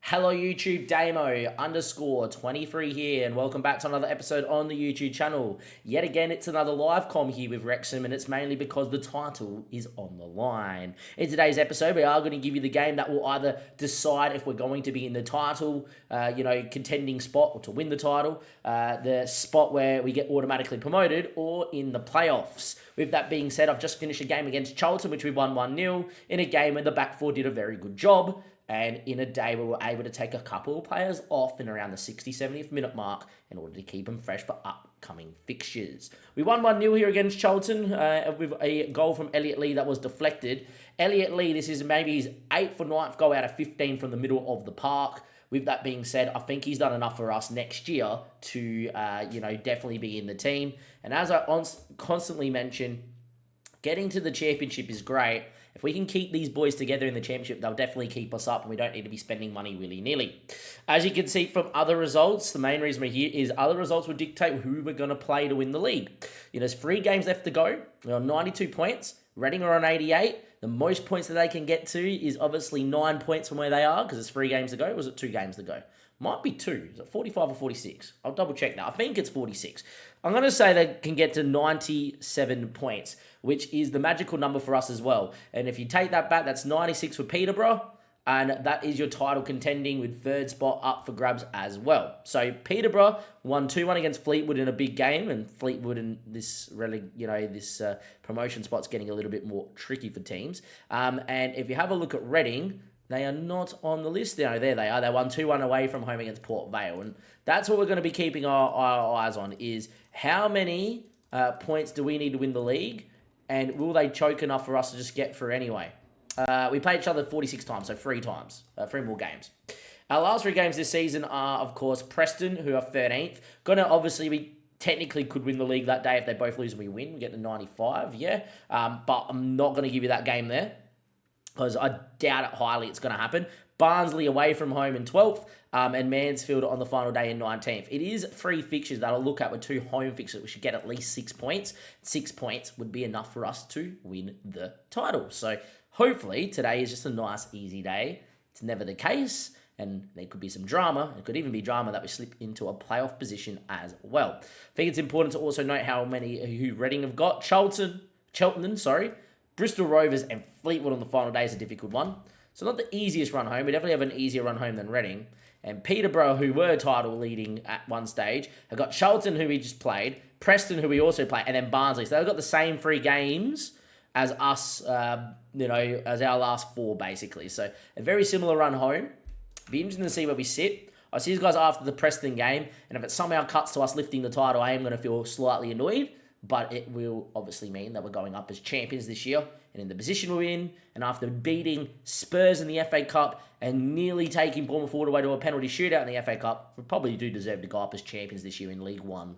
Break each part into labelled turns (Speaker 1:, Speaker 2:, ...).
Speaker 1: Hello YouTube, Damo underscore 23 here, and welcome back to another episode on the YouTube channel. Yet again, it's another live com here with Wrexham, and it's mainly because the title is on the line. In today's episode, we are going to give you the game that will either decide if we're going to be in the title, contending spot, or to win the title, the spot where we get automatically promoted, or in the playoffs. With that being said, I've just finished a game against Charlton, which we won 1-0, in a game where the back four did a very good job. And in a day where we're able to take a couple of players off in around the 60th, 70th minute mark in order to keep them fresh for upcoming fixtures. We won 1-0 here against Charlton with a goal from Elliot Lee that was deflected. Elliot Lee, this is maybe his 8th or 9th goal out of 15 from the middle of the park. With that being said, I think he's done enough for us next year to, definitely be in the team. And as I constantly mention, getting to the championship is great. If we can keep these boys together in the championship, they'll definitely keep us up, and we don't need to be spending money willy-nilly. As you can see from other results, the main reason we're here is other results will dictate who we're going to play to win the league. There's 3 games left to go. We're on 92 points. Reading are on 88. The most points that they can get to is obviously 9 points from where they are, because it's 3 games to go. Or was it 2 games to go? Might be 2. Is it 45 or 46? I'll double check now. I think it's 46. I'm going to say they can get to 97 points, which is the magical number for us as well. And if you take that back, that's 96 for Peterborough, and that is your title contending with 3rd spot up for grabs as well. So Peterborough won 2-1 against Fleetwood in a big game, and Fleetwood in this really, this promotion spot's getting a little bit more tricky for teams. And if you have a look at Reading, they are not on the list. There they are. They won 2-1 away from home against Port Vale. And that's what we're going to be keeping our eyes on, is how many points do we need to win the league, and will they choke enough for us to just get through anyway? We played each other 46 times, so 3 times. 3 more games. Our last 3 games this season are, of course, Preston, who are 13th. We technically could win the league that day if they both lose and we win. We get to 95, yeah. But I'm not going to give you that game there, because I doubt it highly it's going to happen. Barnsley away from home in 12th, and Mansfield on the final day in 19th. It is 3 fixtures that I'll look at with 2 home fixtures. We should get at least 6 points. 6 points would be enough for us to win the title. So hopefully today is just a nice, easy day. It's never the case, and there could be some drama. It could even be drama that we slip into a playoff position as well. I think it's important to also note who Reading have got. Cheltenham, Bristol Rovers and Fleetwood on the final day is a difficult one. So not the easiest run home. We definitely have an easier run home than Reading. And Peterborough, who were title leading at one stage, have got Charlton, who we just played, Preston, who we also played, and then Barnsley. So they've got the same 3 games as us, as our last 4, basically. So a very similar run home. Be interesting to see where we sit. I'll see you guys after the Preston game, and if it somehow cuts to us lifting the title, I am going to feel slightly annoyed. But it will obviously mean that we're going up as champions this year, and in the position we're in, and after beating Spurs in the FA Cup and nearly taking Bournemouth all the way to a penalty shootout in the FA Cup, we probably do deserve to go up as champions this year in League One.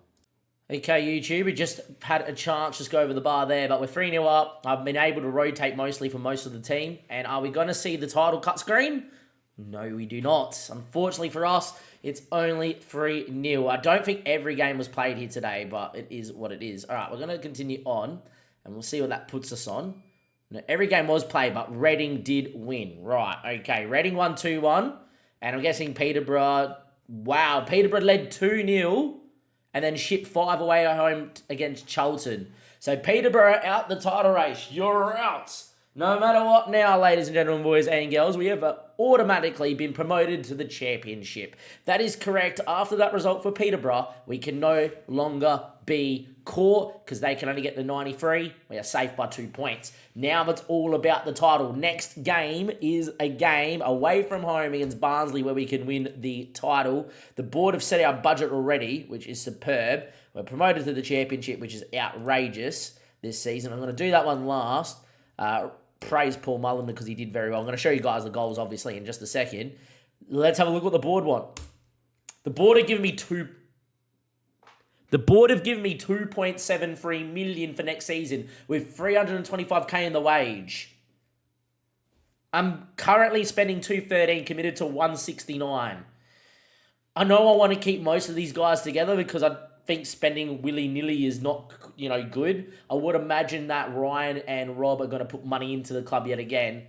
Speaker 1: Okay, YouTube, we just had a chance to just go over the bar there, but we're 3-0 up. I've been able to rotate mostly for most of the team, and are we going to see the title cut screen? No, we do not. Unfortunately for us, it's only 3-0. I don't think every game was played here today, but it is what it is. All right, we're going to continue on, and we'll see what that puts us on. Now, every game was played, but Reading did win. Right, okay. Reading won 2-1, and I'm guessing Peterborough... Wow, Peterborough led 2-0, and then shipped 5 away at home against Charlton. So Peterborough out the title race. You're out. No matter what now, ladies and gentlemen, boys and girls, we have automatically been promoted to the championship. That is correct. After that result for Peterborough, we can no longer be caught because they can only get the 93. We are safe by 2 points. Now it's all about the title. Next game is a game away from home against Barnsley where we can win the title. The board have set our budget already, which is superb. We're promoted to the championship, which is outrageous this season. I'm going to do that one last. Praise Paul Mullen because he did very well. I'm going to show you guys the goals, obviously, in just a second. Let's have a look what the board want. The board have given me 2.73 million for next season with 325k in the wage. I'm currently spending 213, committed to 169. I know I want to keep most of these guys together because I think spending willy-nilly is not, good. I would imagine that Ryan and Rob are going to put money into the club yet again.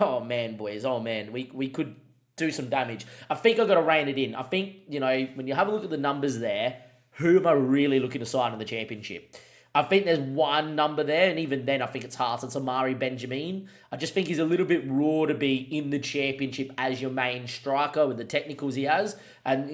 Speaker 1: Oh, man, boys. Oh, man. We could do some damage. I think I've got to rein it in. I think, when you have a look at the numbers there, who am I really looking to sign in the championship? I think there's one number there, and even then I think it's hard. It's Amari Benjamin. I just think he's a little bit raw to be in the championship as your main striker with the technicals he has. And,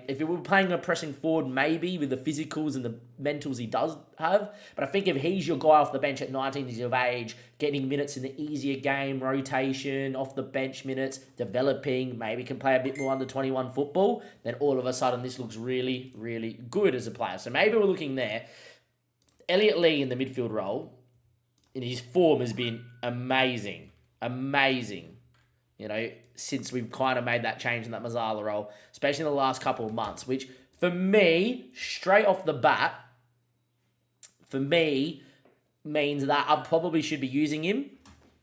Speaker 1: if we were playing a pressing forward, maybe with the physicals and the mentals he does have. But I think if he's your guy off the bench at 19 years of age, getting minutes in the easier game, rotation, off the bench minutes, developing, maybe can play a bit more under 21 football, then all of a sudden this looks really, really good as a player. So maybe we're looking there. Elliot Lee in the midfield role, in his form has been amazing. Amazing. Since we've kind of made that change in that Mazzala role, especially in the last couple of months, which for me, straight off the bat, means that I probably should be using him.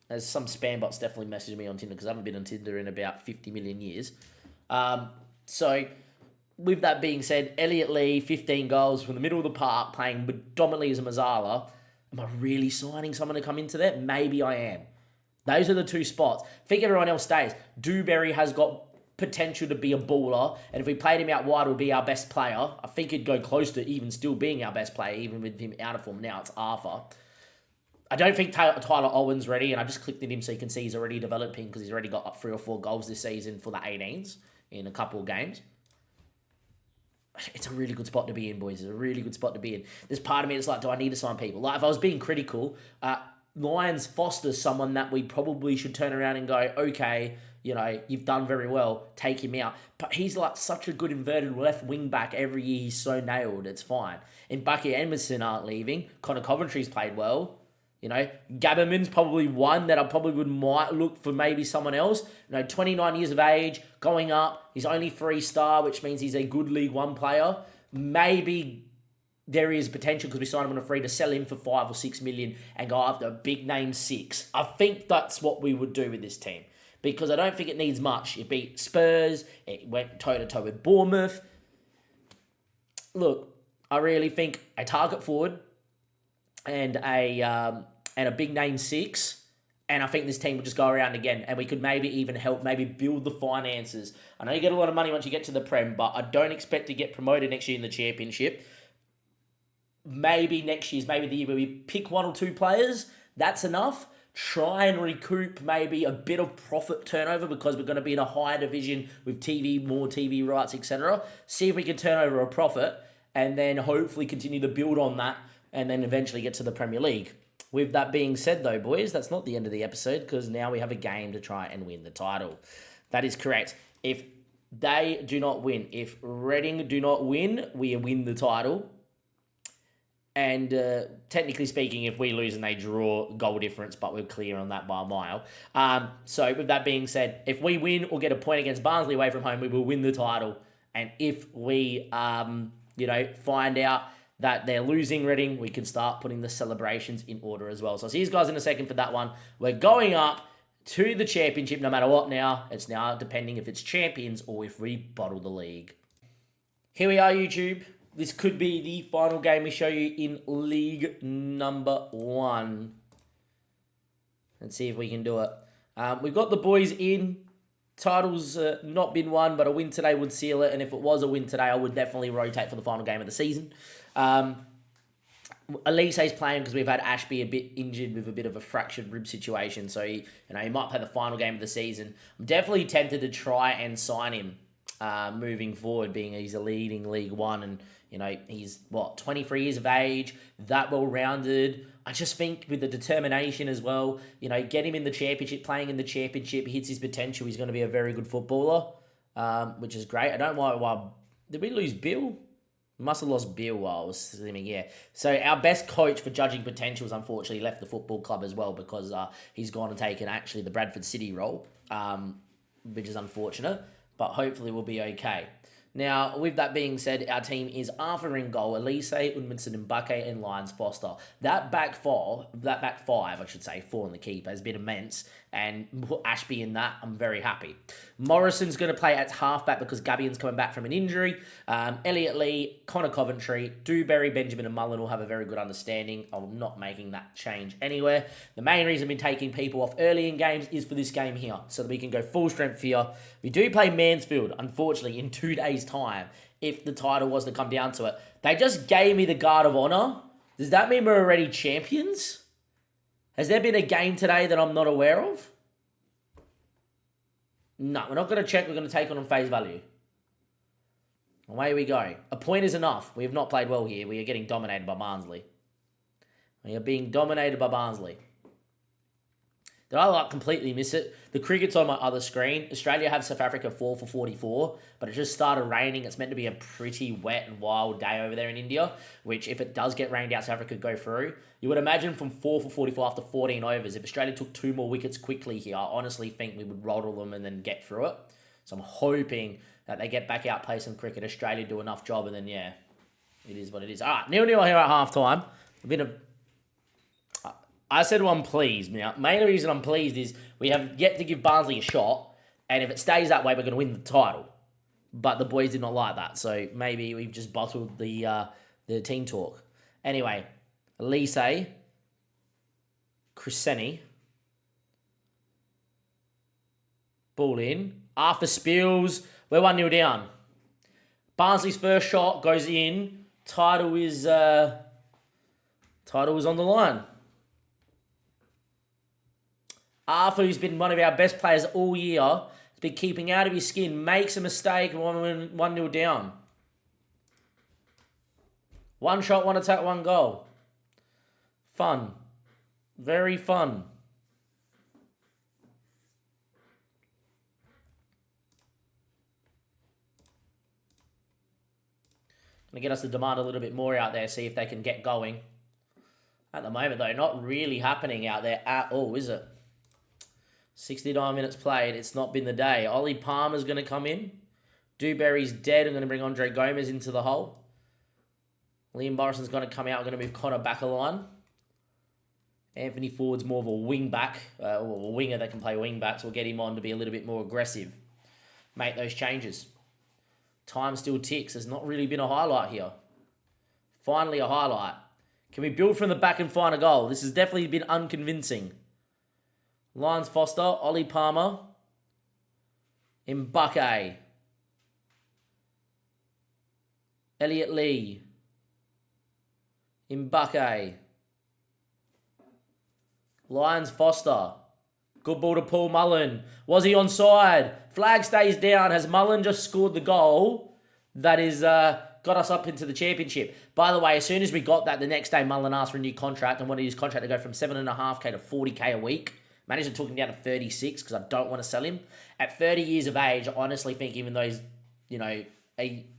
Speaker 1: As some spam bots definitely messaged me on Tinder because I haven't been on Tinder in about 50 million years. So with that being said, Elliot Lee, 15 goals from the middle of the park, playing predominantly as a Mazzala. Am I really signing someone to come into that? Maybe I am. Those are the two spots. I think everyone else stays. Dewberry has got potential to be a baller, and if we played him out wide, it would be our best player. I think he'd go close to even still being our best player, even with him out of form now. It's Arthur. I don't think Tyler Owen's ready, and I just clicked at him so you can see he's already developing because he's already got like 3 or 4 goals this season for the 18s in a couple of games. It's a really good spot to be in, boys. It's a really good spot to be in. There's part of me that's like, do I need to sign people? Like, if I was being critical, Lions Foster's someone that we probably should turn around and go, okay, you've done very well, take him out. But he's like such a good inverted left wing back every year. He's so nailed. It's fine. And Bucky Emerson aren't leaving. Connor Coventry's played well. Gabberman's probably one that I probably might look for maybe someone else. 29 years of age, going up. He's only 3-star, which means he's a good League One player. Maybe there is potential because we signed him on a free to sell him for 5 or 6 million and go after a big name 6. I think that's what we would do with this team because I don't think it needs much. It beat Spurs. It went toe-to-toe with Bournemouth. Look, I really think a target forward and a big name 6, and I think this team will just go around again, and we could maybe even help build the finances. I know you get a lot of money once you get to the Prem, but I don't expect to get promoted next year in the Championship. Maybe next year's maybe the year where we pick 1 or 2 players. That's enough. Try and recoup maybe a bit of profit turnover because we're going to be in a higher division with more TV rights, etc. See if we can turn over a profit, and then hopefully continue to build on that, and then eventually get to the Premier League. With that being said, though, boys, that's not the end of the episode because now we have a game to try and win the title. That is correct. If they do not win, if Reading do not win, we win the title. And technically speaking, if we lose and they draw, goal difference, but we're clear on that by a mile. So with that being said, if we win or get a point against Barnsley away from home, we will win the title. And if we, find out that they're losing Reading, we can start putting the celebrations in order as well. So I'll see you guys in a second for that one. We're going up to the Championship no matter what now. It's now depending if it's champions or if we bottle the league. Here we are, YouTube. This could be the final game we show you in League number 1. Let's see if we can do it. We've got the boys in. Title's not been won, but a win today would seal it. And if it was a win today, I would definitely rotate for the final game of the season. Elise's playing because we've had Ashby a bit injured with a bit of a fractured rib situation. So he might play the final game of the season. I'm definitely tempted to try and sign him moving forward, being he's a leading League One and he's 23 years of age, that well-rounded. I just think with the determination as well, get him in the Championship, playing in the Championship, he hits his potential, he's going to be a very good footballer, which is great. I don't know why did we lose Bill? Must have lost Bill while I was slimming, yeah. So our best coach for judging potentials unfortunately left the football club as well because he's gone and taken actually the Bradford City role, which is unfortunate, but hopefully we'll be okay. Now, with that being said, our team is Arthur in goal, Elise, Udmundson, Mbake, and Lyons Foster. That back five, I should say, four in the keeper, has been immense. And put Ashby in that, I'm very happy. Morrison's going to play at halfback because Gabbian's coming back from an injury. Elliot Lee, Connor Coventry, Dewberry, Benjamin, and Mullen will have a very good understanding. I'm not making that change anywhere. The main reason I've been taking people off early in games is for this game here, so that we can go full strength here. We do play Mansfield, unfortunately, in 2 days' time, if the title was to come down to it. They just gave me the Guard of Honour. Does that mean we're already champions? Has there been a game today that I'm not aware of? No, we're not going to check. We're going to take on face value. Away we go. A point is enough. We have not played well here. We are getting dominated by Barnsley. We are being dominated by Barnsley. Did I completely miss it? The cricket's on my other screen. Australia have South Africa 4 for 44, but it just started raining. It's meant to be a pretty wet and wild day over there in India, which if it does get rained out, South Africa could go through. You would imagine from 4 for 44 after 14 overs, if Australia took 2 more wickets quickly here, I honestly think we would roll them and then get through it. So I'm hoping that they get back out, play some cricket, Australia do enough job, and then, yeah, it is what it is. All right, 0-0 here at halftime. I said, well, I'm pleased. Now, main reason I'm pleased is we have yet to give Barnsley a shot, and if it stays that way, we're going to win the title. But the boys did not like that, so maybe we've just bottled the team talk. Anyway, Elise, Cresceni, ball in. Arthur Spills, we're 1-0 down. Barnsley's first shot goes in. Title is on the line. Arthur, who's been one of our best players all year, has been keeping out of his skin, makes a mistake, and 1-0 down. One shot, one attack, one goal. Fun. Very fun. Going to get us to demand a little bit more out there, see if they can get going. At the moment, though, not really happening out there at all, is it? 69 minutes played. It's not been the day. Ollie Palmer's going to come in. Dewberry's dead. I'm going to bring Andre Gomez into the hole. Liam Morrison's going to come out. I'm going to move Connor back a line. Anthony Ford's more of a wing back, or a winger that can play wing back, so we'll get him on to be a little bit more aggressive. Make those changes. Time still ticks. There's not really been a highlight here. Finally a highlight. Can we build from the back and find a goal? This has definitely been unconvincing. Lyons Foster, Ollie Palmer, Mbake, Elliot Lee, Mbake, Lyons Foster, good ball to Paul Mullen. Was he onside? Flag stays down. Has Mullen just scored the goal that is got us up into the championship? By the way, as soon as we got that, the next day Mullen asked for a new contract and wanted his contract to go from 7.5k to 40k a week. Management took him down to 36 because I don't want to sell him. At 30 years of age, I honestly think even though he's,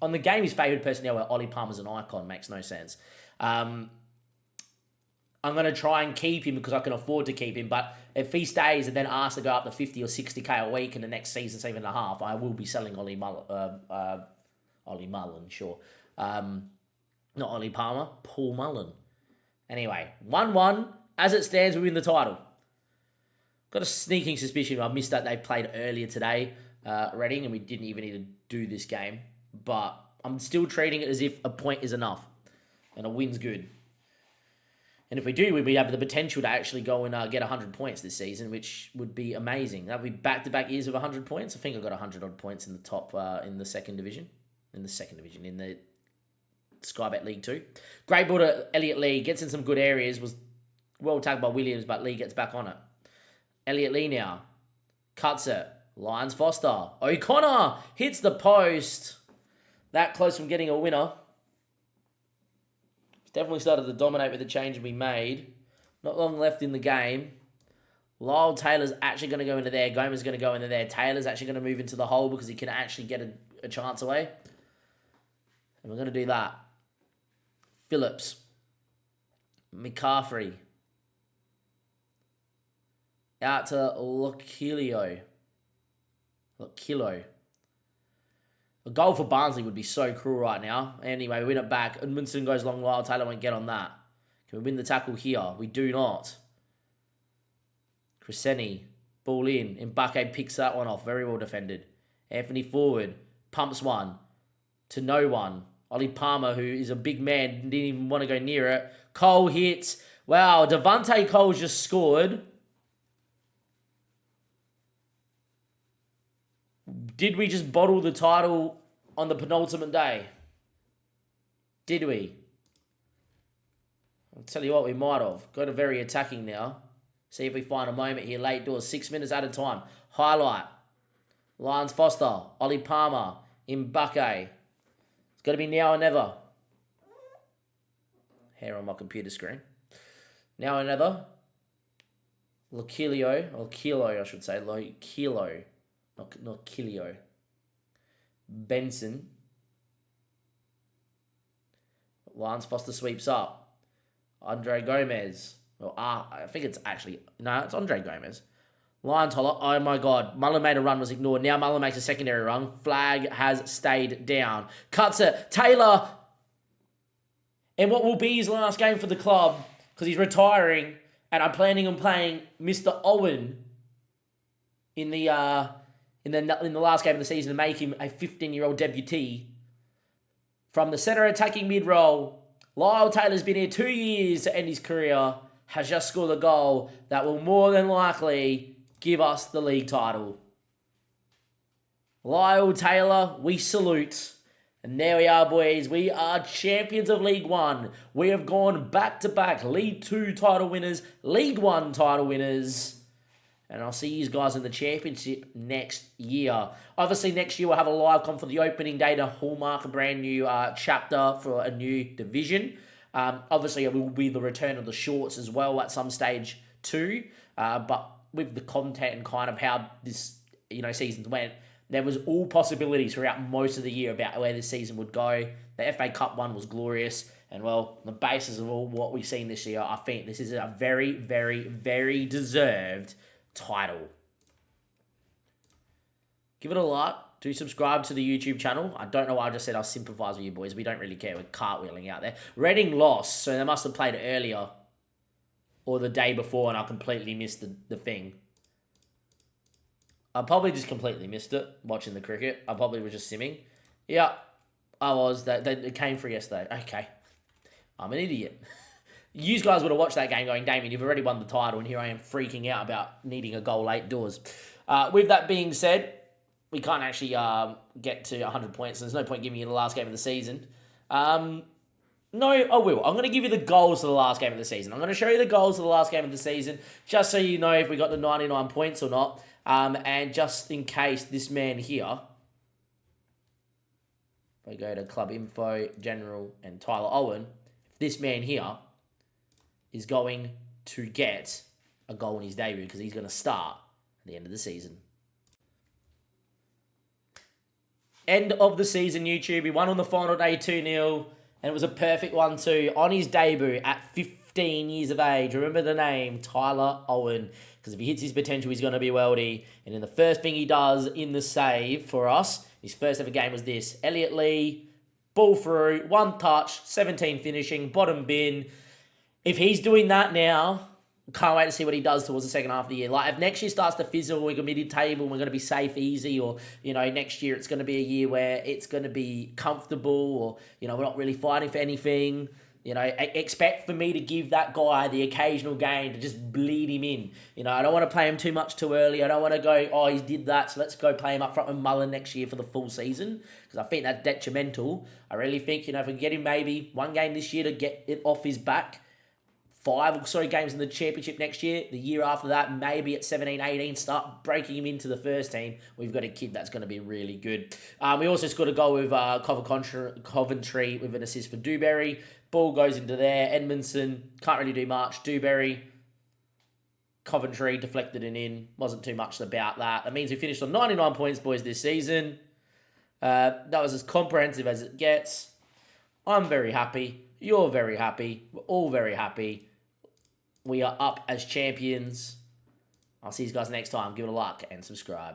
Speaker 1: on the game, his favoured personnel where Ollie Palmer's an icon, makes no sense. I'm going to try and keep him because I can afford to keep him. But if he stays and then asks to go up to 50 or 60k a week in the next season, 7.5, I will be selling Ollie Mullen, sure. Not Ollie Palmer, Paul Mullen. Anyway, 1-1. As it stands, we win the title. Got a sneaking suspicion I missed that they played earlier today, Reading, and we didn't even need to do this game. But I'm still treating it as if a point is enough, and a win's good. And if we do, we have the potential to actually go and get 100 points this season, which would be amazing. That would be back-to-back years of 100 points. I think I got 100-odd points in the top, in the second division. In the Sky Bet League 2. Great ball to Elliot Lee. Gets in some good areas. Was well tagged by Williams, but Lee gets back on it. Elliot Lee now. Cuts it. Lyons Foster. O'Connor hits the post. That close from getting a winner. Definitely started to dominate with the change we made. Not long left in the game. Lyle Taylor's actually going to go into there. Gomez is going to go into there. Taylor's actually going to move into the hole because he can actually get a chance away. And we're going to do that. Phillips. McCaffrey. Out to Lokilo. A goal for Barnsley would be so cruel right now. Anyway, we win it back. Edmondson goes long. Lyle Taylor won't get on that. Can we win the tackle here? We do not. Crescenti, ball in. Mbake picks that one off. Very well defended. Anthony forward. Pumps one. To no one. Ollie Palmer, who is a big man, didn't even want to go near it. Cole hits. Wow, Devante Cole's just scored. Did we just bottle the title on the penultimate day? Did we? I'll tell you what, we might have. Go to very attacking now. See if we find a moment here. Late doors, 6 minutes at a time. Highlight. Lyons Foster. Ollie Palmer. Mbake. It's got to be now or never. Hair on my computer screen. Now or never. Loquilio. Or Kilo, I should say. Kilo. Not Kilio. Benson. Lance Foster sweeps up. Andre Gomez. I think it's actually... No, it's Andre Gomez. Lion Toller. Oh my God. Mullen made a run, was ignored. Now Mullen makes a secondary run. Flag has stayed down. Cuts it. Taylor. And what will be his last game for the club, because he's retiring, and I'm planning on playing Mr. Owen in the last game of the season to make him a 15-year-old debutee. From the centre attacking mid-roll, Lyle Taylor's been here 2 years to end his career, has just scored a goal that will more than likely give us the league title. Lyle Taylor, we salute. And there we are, boys. We are champions of League One. We have gone back-to-back League Two title winners, League One title winners. And I'll see you guys in the championship next year. Obviously, next year we'll have a live com for the opening day to hallmark a brand new chapter for a new division. Obviously, it will be the return of the shorts as well at some stage too. But with the content and kind of how this season went, there was all possibilities throughout most of the year about where this season would go. The FA Cup one was glorious. And, well, on the basis of all what we've seen this year, I think this is a very, very, very deserved title. Give it a like. Do subscribe to the YouTube channel. I don't know why I just said I'll sympathise with you boys. We don't really care. We're cartwheeling out there. Reading lost, so they must have played earlier or the day before, and I completely missed the thing. I probably just completely missed it watching the cricket. I probably was just simming. Yeah, I was. It came through yesterday. Okay. I'm an idiot. You guys would have watched that game going, Damien, you've already won the title, and here I am freaking out about needing a goal late doors. With that being said, we can't actually get to 100 points. So there's no point giving you the last game of the season. No, I will. I'm going to give you the goals for the last game of the season. I'm going to show you the goals for the last game of the season, just so you know if we got the 99 points or not. And just in case this man here, if I go to Club Info, General, and Tyler Owen, if this man here is going to get a goal in his debut because he's going to start at the end of the season. End of the season, YouTube. He won on the final day 2-0, and it was a perfect one too. On his debut at 15 years of age. Remember the name, Tyler Owen. Because if he hits his potential, he's going to be worldy. And then the first thing he does in the save for us, his first ever game was this. Elliot Lee, ball through, one touch, 17 finishing, bottom bin. If he's doing that now, can't wait to see what he does towards the second half of the year. Like, if next year starts to fizzle, we're going to be mid-table, we're going to be safe, easy, or, next year it's going to be a year where it's going to be comfortable, or, we're not really fighting for anything. Expect for me to give that guy the occasional game to just bleed him in. I don't want to play him too much too early. I don't want to go, oh, he did that, so let's go play him up front with Mullen next year for the full season, because I think that's detrimental. I really think, if we can get him maybe one game this year to get it off his back, 5 games in the championship next year. The year after that, maybe at 17, 18, start breaking him into the first team. We've got a kid that's going to be really good. We also scored a goal with Coventry with an assist for Dewberry. Ball goes into there. Edmondson, can't really do much. Dewberry, Coventry, deflected and in. Wasn't too much about that. That means we finished on 99 points, boys, this season. That was as comprehensive as it gets. I'm very happy. You're very happy. We're all very happy. We are up as champions. I'll see you guys next time. Give it a like and subscribe.